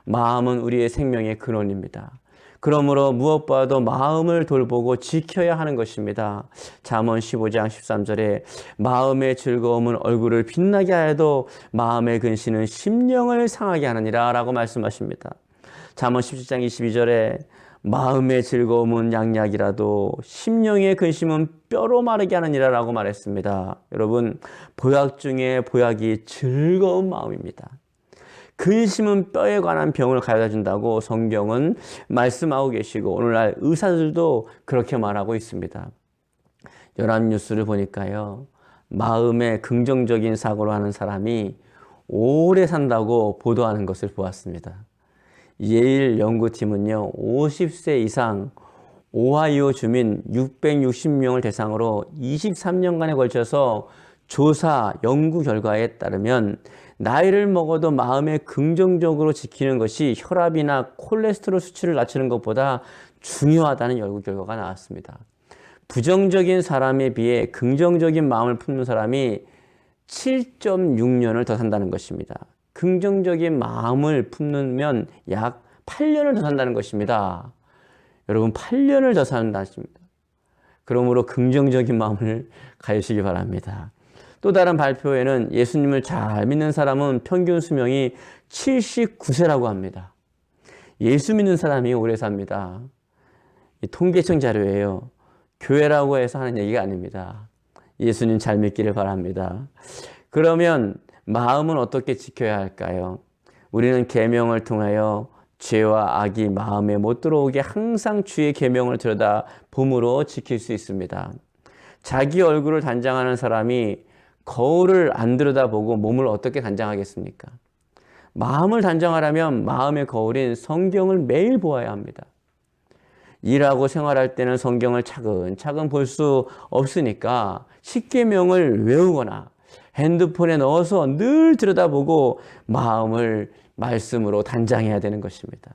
마음은 우리의 생명의 근원입니다. 그러므로 무엇보다도 마음을 돌보고 지켜야 하는 것입니다. 잠언 15장 13절에 마음의 즐거움은 얼굴을 빛나게 하여도 마음의 근심은 심령을 상하게 하느니라 라고 말씀하십니다. 잠언 17장 22절에 마음의 즐거움은 양약이라도 심령의 근심은 뼈로 마르게 하느니라 라고 말했습니다. 여러분, 보약 중에 보약이 즐거운 마음입니다. 근심은 뼈에 관한 병을 가져다 준다고 성경은 말씀하고 계시고 오늘날 의사들도 그렇게 말하고 있습니다. 연합뉴스를 보니까요, 마음에 긍정적인 사고를 하는 사람이 오래 산다고 보도하는 것을 보았습니다. 예일 연구팀은요, 50세 이상 오하이오 주민 660명을 대상으로 23년간에 걸쳐서 조사 연구 결과에 따르면 나이를 먹어도 마음에 긍정적으로 지키는 것이 혈압이나 콜레스테롤 수치를 낮추는 것보다 중요하다는 연구 결과가 나왔습니다. 부정적인 사람에 비해 긍정적인 마음을 품는 사람이 7.6년을 더 산다는 것입니다. 긍정적인 마음을 품으면 약 8년을 더 산다는 것입니다. 여러분, 8년을 더 산다는 것입니다. 그러므로 긍정적인 마음을 가지시기 바랍니다. 또 다른 발표에는 예수님을 잘 믿는 사람은 평균 수명이 79세라고 합니다. 예수 믿는 사람이 오래 삽니다. 이 통계청 자료예요. 교회라고 해서 하는 얘기가 아닙니다. 예수님 잘 믿기를 바랍니다. 그러면 마음은 어떻게 지켜야 할까요? 우리는 계명을 통하여 죄와 악이 마음에 못 들어오게 항상 주의 계명을 들여다 봄으로 지킬 수 있습니다. 자기 얼굴을 단장하는 사람이 거울을 안 들여다보고 몸을 어떻게 단장하겠습니까? 마음을 단장하려면 마음의 거울인 성경을 매일 보아야 합니다. 일하고 생활할 때는 성경을 차근차근 볼 수 없으니까 십계명을 외우거나 핸드폰에 넣어서 늘 들여다보고 마음을 말씀으로 단장해야 되는 것입니다.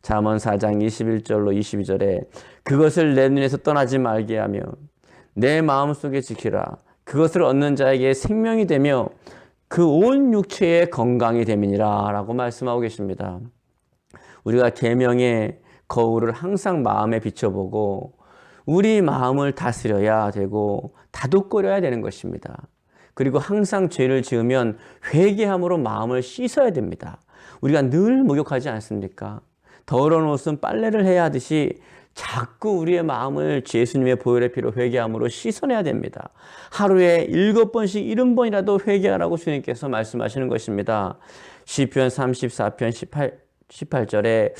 잠언 4장 21절로 22절에 그것을 내 눈에서 떠나지 말게 하며 내 마음속에 지키라. 그것을 얻는 자에게 생명이 되며 그 온 육체의 건강이 됨이니라 라고 말씀하고 계십니다. 우리가 계명의 거울을 항상 마음에 비춰보고 우리 마음을 다스려야 되고 다독거려야 되는 것입니다. 그리고 항상 죄를 지으면 회개함으로 마음을 씻어야 됩니다. 우리가 늘 목욕하지 않습니까? 더러운 옷은 빨래를 해야 하듯이 자꾸 우리의 마음을 예수님의 보혈의 피로 회개함으로 씻어내야 됩니다. 하루에 7번씩 70번이라도 회개하라고 주님께서 말씀하시는 것입니다. 시편 34편 18절에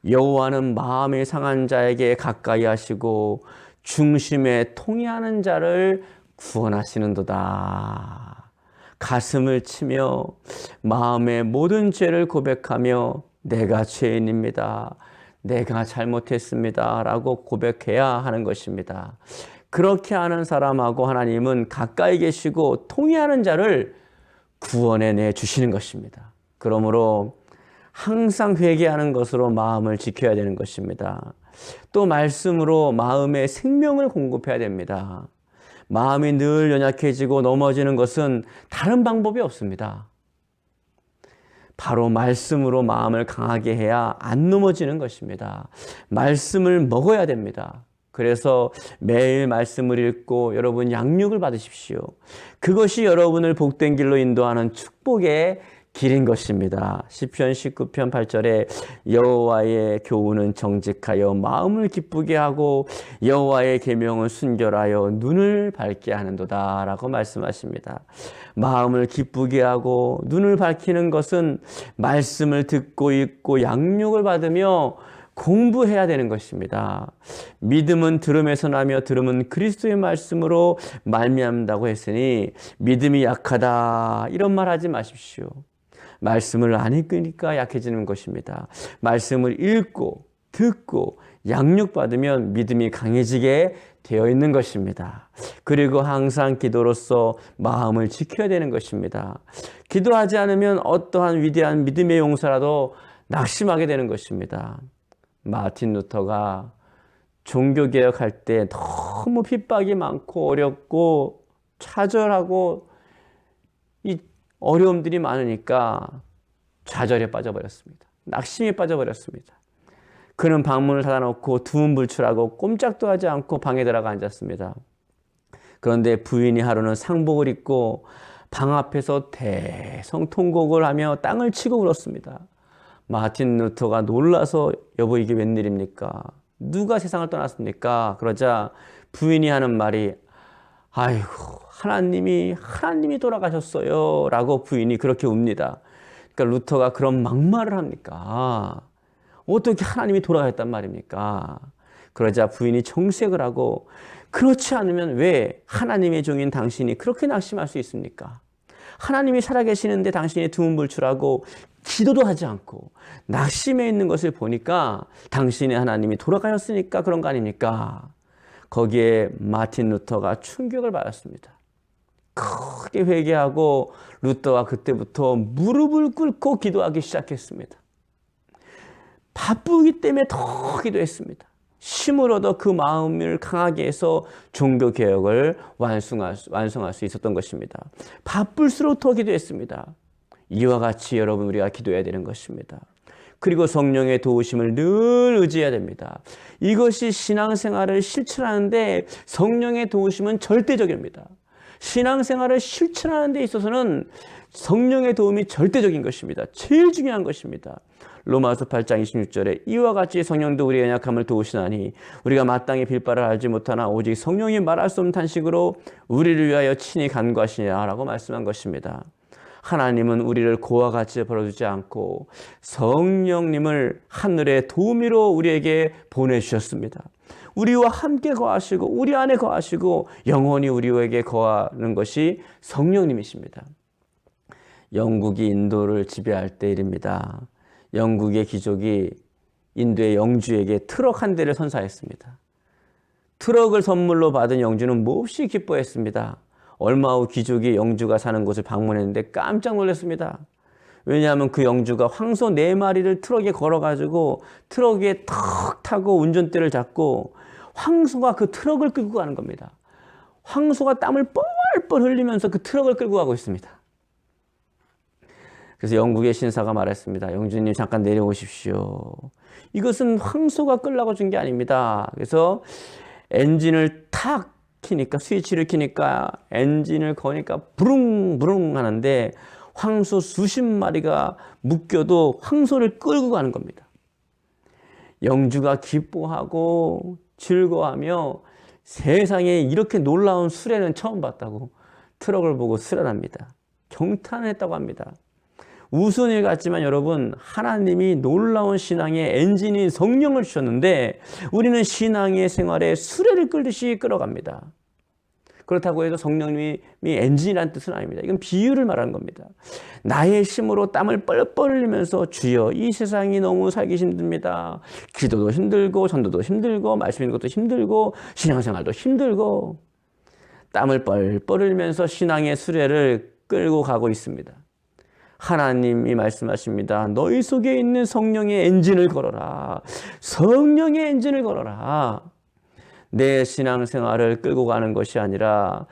여호와는 마음이 상한 자에게 가까이 하시고 중심에 통해하는 자를 구원하시는도다. 가슴을 치며 마음의 모든 죄를 고백하며 내가 죄인입니다. 내가 잘못했습니다. 라고 고백해야 하는 것입니다. 그렇게 하는 사람하고 하나님은 가까이 계시고 통해하는 자를 구원해 주시는 것입니다. 그러므로 항상 회개하는 것으로 마음을 지켜야 되는 것입니다. 또 말씀으로 마음의 생명을 공급해야 됩니다. 마음이 늘 연약해지고 넘어지는 것은 다른 방법이 없습니다. 바로 말씀으로 마음을 강하게 해야 안 넘어지는 것입니다. 말씀을 먹어야 됩니다. 그래서 매일 말씀을 읽고 여러분 양육을 받으십시오. 그것이 여러분을 복된 길로 인도하는 축복의 길인 것입니다. 시편 19편 8절에 여호와의 교훈은 정직하여 마음을 기쁘게 하고 여호와의 계명은 순결하여 눈을 밝게 하는도다 라고 말씀하십니다. 마음을 기쁘게 하고 눈을 밝히는 것은 말씀을 듣고 읽고 양육을 받으며 공부해야 되는 것입니다. 믿음은 들음에서 나며 들음은 그리스도의 말씀으로 말미암는다고 했으니 믿음이 약하다 이런 말 하지 마십시오. 말씀을 안 읽으니까 약해지는 것입니다. 말씀을 읽고 듣고 양육받으면 믿음이 강해지게 되어 있는 것입니다. 그리고 항상 기도로서 마음을 지켜야 되는 것입니다. 기도하지 않으면 어떠한 위대한 믿음의 용사라도 낙심하게 되는 것입니다. 마틴 루터가 종교개혁할 때 너무 핍박이 많고 어렵고 차절하고 이 어려움들이 많으니까 좌절에 빠져버렸습니다. 낙심에 빠져버렸습니다. 그는 방문을 닫아놓고 두문불출하고 꼼짝도 하지 않고 방에 들어가 앉았습니다. 그런데 부인이 하루는 상복을 입고 방 앞에서 대성통곡을 하며 땅을 치고 울었습니다. 마틴 루터가 놀라서 여보 이게 웬일입니까? 누가 세상을 떠났습니까? 그러자 부인이 하는 말이 아이고 하나님이 돌아가셨어요 라고 부인이 그렇게 웁니다. 그러니까 루터가 그런 막말을 합니까? 어떻게 하나님이 돌아가셨단 말입니까? 그러자 부인이 정색을 하고 그렇지 않으면 왜 하나님의 종인 당신이 그렇게 낙심할 수 있습니까? 하나님이 살아계시는데 당신이 두문불출하고 기도도 하지 않고 낙심해 있는 것을 보니까 당신의 하나님이 돌아가셨으니까 그런 거 아닙니까? 거기에 마틴 루터가 충격을 받았습니다. 크게 회개하고 루터가 그때부터 무릎을 꿇고 기도하기 시작했습니다. 바쁘기 때문에 더 기도했습니다. 힘을 얻어 그 마음을 강하게 해서 종교개혁을 완성할 수 있었던 것입니다. 바쁠수록 더 기도했습니다. 이와 같이 여러분 우리가 기도해야 되는 것입니다. 그리고 성령의 도우심을 늘 의지해야 됩니다. 이것이 신앙생활을 실천하는데 성령의 도우심은 절대적입니다. 신앙생활을 실천하는 데 있어서는 성령의 도움이 절대적인 것입니다. 제일 중요한 것입니다. 로마서 8장 26절에 이와 같이 성령도 우리의 연약함을 도우시나니 우리가 마땅히 빌 바를 알지 못하나 오직 성령이 말할 수 없는 탄식으로 우리를 위하여 친히 간구하시니라 라고 말씀한 것입니다. 하나님은 우리를 고와 같이 버려두지 않고 성령님을 하늘의 도우미로 우리에게 보내주셨습니다. 우리와 함께 거하시고 우리 안에 거하시고 영원히 우리에게 거하는 것이 성령님이십니다. 영국이 인도를 지배할 때 일입니다. 영국의 귀족이 인도의 영주에게 트럭 한 대를 선사했습니다. 트럭을 선물로 받은 영주는 몹시 기뻐했습니다. 얼마 후 귀족이 영주가 사는 곳을 방문했는데 깜짝 놀랐습니다. 왜냐하면 그 영주가 황소 4마리를 트럭에 걸어가지고 트럭에 턱 타고 운전대를 잡고 황소가 그 트럭을 끌고 가는 겁니다. 황소가 땀을 뻘뻘 흘리면서 그 트럭을 끌고 가고 있습니다. 그래서 영국의 신사가 말했습니다. 영주님 잠깐 내려오십시오. 이것은 황소가 끌라고 준 게 아닙니다. 그래서 엔진을 탁 키니까 스위치를 키니까 엔진을 거니까 부릉부릉 하는데 황소 수십 마리가 묶여도 황소를 끌고 가는 겁니다. 영주가 기뻐하고 즐거워하며 세상에 이렇게 놀라운 수레는 처음 봤다고 트럭을 보고 수련합니다. 경탄을 했다고 합니다. 우스운 일 같지만 여러분 하나님이 놀라운 신앙의 엔진인 성령을 주셨는데 우리는 신앙의 생활에 수레를 끌듯이 끌어갑니다. 그렇다고 해서 성령님이 엔진이라는 뜻은 아닙니다. 이건 비유를 말하는 겁니다. 나의 힘으로 땀을 뻘뻘 흘리면서 주여 이 세상이 너무 살기 힘듭니다. 기도도 힘들고 전도도 힘들고 말씀 읽는 것도 힘들고 신앙생활도 힘들고 땀을 뻘뻘 흘리면서 신앙의 수레를 끌고 가고 있습니다. 하나님이 말씀하십니다. 너희 속에 있는 성령의 엔진을 걸어라. 성령의 엔진을 걸어라. 내 신앙생활을 끌고 가는 것이 아니라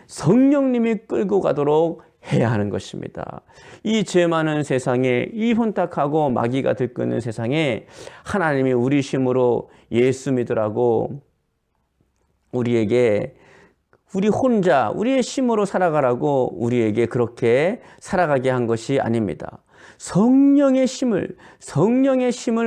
성령님이 끌고 가도록 해야 하는 것입니다. 이 죄 많은 세상에, 이 혼탁하고 마귀가 들끓는 세상에 하나님이 우리 힘으로 예수 믿으라고 우리에게, 우리 혼자 우리의 힘으로 살아가라고 우리에게 그렇게 살아가게 한 것이 아닙니다. 성령의 힘을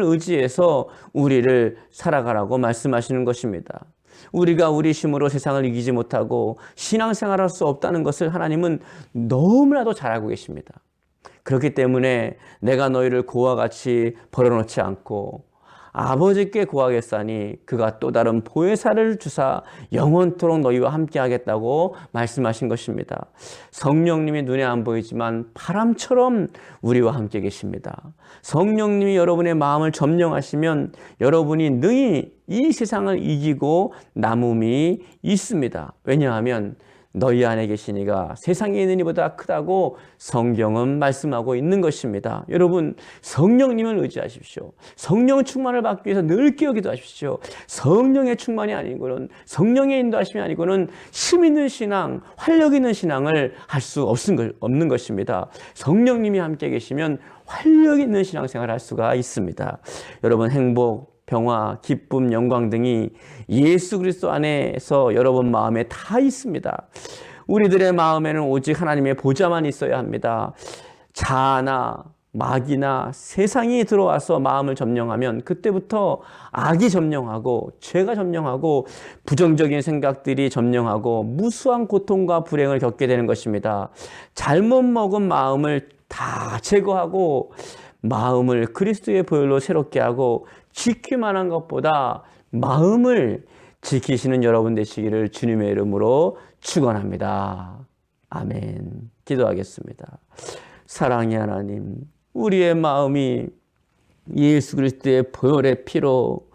의지해서 우리를 살아가라고 말씀하시는 것입니다. 우리가 우리 힘으로 세상을 이기지 못하고 신앙생활할 수 없다는 것을 하나님은 너무나도 잘 알고 계십니다. 그렇기 때문에 내가 너희를 고와 같이 버려놓지 않고 아버지께 구하겠사니 그가 또 다른 보혜사를 주사 영원토록 너희와 함께 하겠다고 말씀하신 것입니다. 성령님이 눈에 안 보이지만 바람처럼 우리와 함께 계십니다. 성령님이 여러분의 마음을 점령하시면 여러분이 능히 이 세상을 이기고 남음이 있습니다. 왜냐하면 너희 안에 계신 이가 세상에 있는 이보다 크다고 성경은 말씀하고 있는 것입니다. 여러분, 성령님을 의지하십시오. 성령 충만을 받기 위해서 늘 깨어 기도하십시오. 성령의 충만이 아니고는, 성령의 인도하심이 아니고는 힘 있는 신앙, 활력 있는 신앙을 할 수 없는 것입니다. 성령님이 함께 계시면 활력 있는 신앙생활을 할 수가 있습니다. 여러분, 행복, 평화, 기쁨, 영광 등이 예수 그리스도 안에서 여러분 마음에 다 있습니다. 우리들의 마음에는 오직 하나님의 보좌만 있어야 합니다. 자아나 마귀나 세상이 들어와서 마음을 점령하면 그때부터 악이 점령하고 죄가 점령하고 부정적인 생각들이 점령하고 무수한 고통과 불행을 겪게 되는 것입니다. 잘못 먹은 마음을 다 제거하고 마음을 그리스도의 보혈로 새롭게 하고 지킬만한 것보다 마음을 지키시는 여러분 되시기를 주님의 이름으로 축원합니다. 아멘. 기도하겠습니다. 사랑의 하나님, 우리의 마음이 예수 그리스도의 보혈의 피로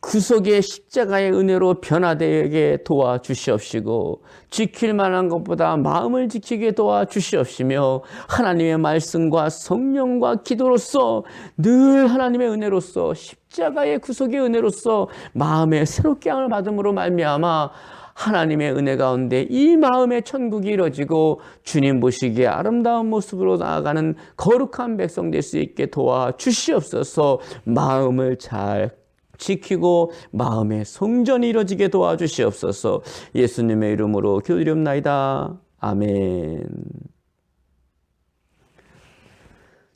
구속의 십자가의 은혜로 변화되게 도와주시옵시고 지킬 만한 것보다 마음을 지키게 도와주시옵시며 하나님의 말씀과 성령과 기도로서 늘 하나님의 은혜로서 십자가의 구속의 은혜로서 마음의 새롭게 함을 받음으로 말미암아 하나님의 은혜 가운데 이 마음의 천국이 이루어지고 주님 보시기에 아름다운 모습으로 나아가는 거룩한 백성 될 수 있게 도와주시옵소서. 마음을 잘 지키고 마음의 성전이 이루어지게 도와주시옵소서. 예수님의 이름으로 기도드리옵나이다. 아멘.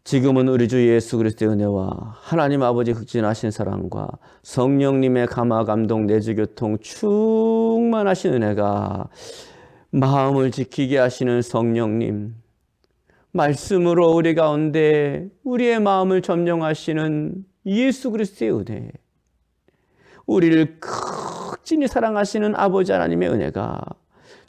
지금은 우리 주 예수 그리스도의 은혜와 하나님 아버지 극진하신 사랑과 성령님의 감화 감동 내주 교통 충만하신 은혜가 마음을 지키게 하시는 성령님, 말씀으로 우리 가운데 우리의 마음을 점령하시는 예수 그리스도의 은혜, 우리를 극진히 사랑하시는 아버지 하나님의 은혜가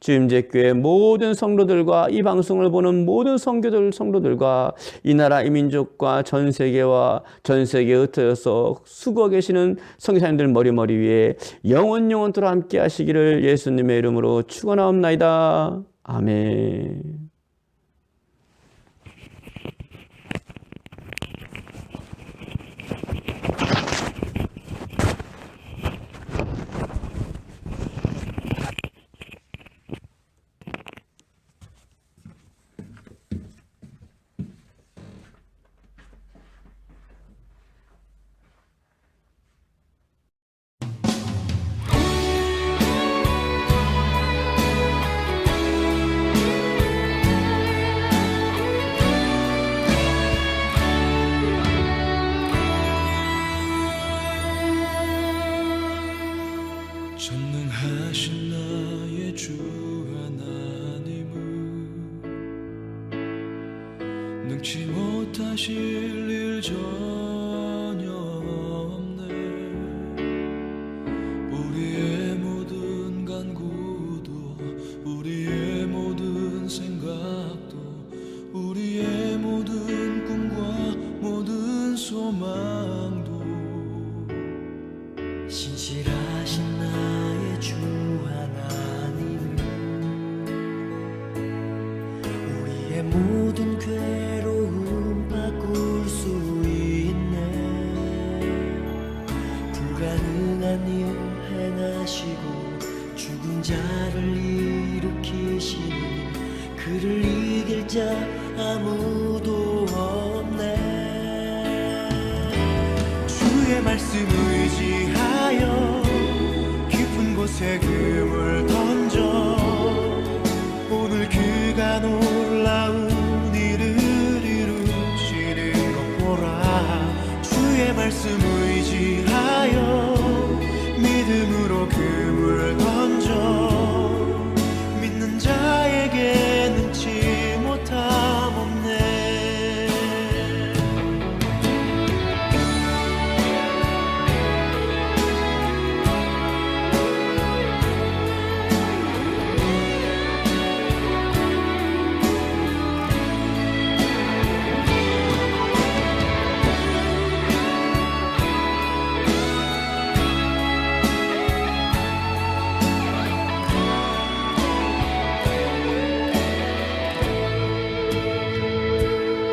주임제교회 모든 성도들과 이 방송을 보는 모든 성도들과 이 나라 이 민족과 전 세계와 전 세계에 흩어져서 수고 계시는 성교사님들 머리 위에 영원토록 함께 하시기를 예수님의 이름으로 축원하옵나이다. 아멘. 전능하신 나의 주 하나님은 능치 못하실 일 전혀 없네. 우리의 모든 간구도 우리의 모든 생각도 우리의 모든 꿈과 모든 소망도 신실하신 나의 주 하나님은 우리의 모든 괴로움 바꿀 수 있네. 불가능한 일 행하시고 죽은 자를 일으키시는 그 그를 이길 자 아무도 없네. 주의 말씀 의지하여 깊은 곳에 금을 던져 오늘 그가 놀라운 일을 이루시는 것 보라. 주의 말씀